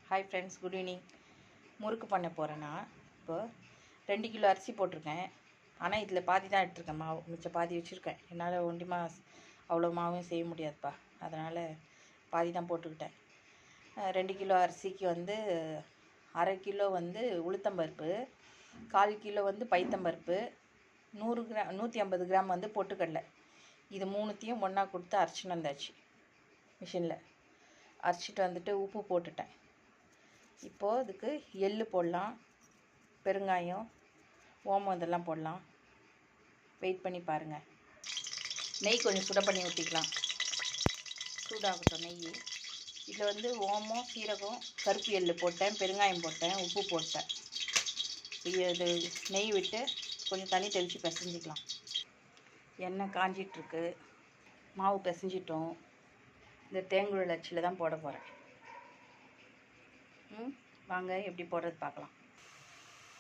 Hi friends, good evening. முறுக்கு பண்ண போகிறேன்னா இப்போ 2 கிலோ அரிசி போட்டிருக்கேன். ஆனால் இதில் பாதி தான் எடுத்துருக்கேன் மாவு, மிச்சம் பாதி வச்சுருக்கேன். என்னால் ஒண்டிமா அவ்வளோ மாவும் செய்ய முடியாதுப்பா, அதனால் பாதி தான் போட்டுக்கிட்டேன். 2 கிலோ அரிசிக்கு வந்து 1/2 கிலோ வந்து உளுத்தம்பருப்பு, 1/4 கிலோ வந்து பைத்தம்பருப்பு, 100 கிராம் 150 கிராம் வந்து பொட்டுக்கடலை. இது மூணுத்தையும் ஒன்றா கொடுத்து அரைச்சின்னு வந்தாச்சு. மிஷினில் அரைச்சிட்டு வந்துட்டு உப்பு போட்டுட்டேன். இப்போது இதுக்கு எள்ளு போடலாம், பெருங்காயம், ஓமம் இதெல்லாம் போடலாம். வெயிட் பண்ணி பாருங்கள். நெய் கொஞ்சம் சுட பண்ணி ஊற்றிக்கலாம். சூடாகட்டும் நெய். இதில் வந்து ஓமம், சீரகம், கருப்பு எள்ளு போட்டேன், பெருங்காயம் போட்டேன், உப்பு போட்டேன். இது நெய் விட்டு கொஞ்சம் தண்ணி தெளித்து பிசைஞ்சிக்கலாம். எண்ணெய் காஞ்சிட்ருக்கு, மாவு பிசைஞ்சிட்டோம். இந்த தேங்குழல் அச்சில் தான் போட போகிறேன். வாங்க எப்படி போடுறது பார்க்கலாம்.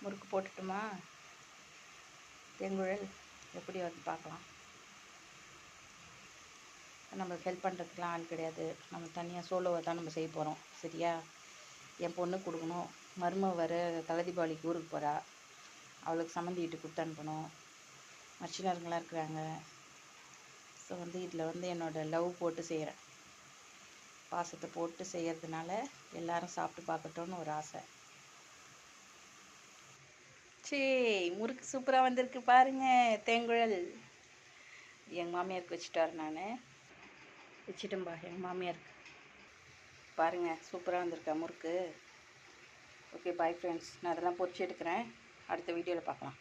முறுக்கு போட்டுட்டுமா, தேங்குழல் எப்படி வந்து பார்க்கலாம். நம்ம ஹெல்ப் பண்ணுறதுக்குலாம் ஆள் கிடையாது. நம்ம தனியாக சோலோவை தான் நம்ம செய்ய போகிறோம். சரியா? என் பொண்ணு கொடுக்கணும். மருமக வர தலை தீபாவளிக்கு ஊருக்கு போகிறா. அவளுக்கு சம்மந்தி வீட்டு கொடுத்து அனுப்பணும். மச்சினருங்களாம் இருக்கிறாங்க. ஸோ வந்து இதில் வந்து என்னோடய லவ் போட்டு செய்கிறேன். பாசத்தை போட்டு செய்கிறதுனால எல்லாரும் சாப்பிட்டு பார்க்கட்டும்னு ஒரு ஆசை. முறுக்கு சூப்பராக வந்திருக்கு பாருங்கள். தேங்குழல் எங்கள் மாமியாருக்கு வச்சுட்டார். நான் வச்சுட்டேன்பா எங்கள் மாமியாருக்கு. பாருங்கள், சூப்பராக வந்திருக்கா முறுக்கு. Okay, bye friends. நான் அதெல்லாம் பொரிச்சு எடுக்கிறேன். அடுத்த வீடியோவில் பார்க்கலாம்.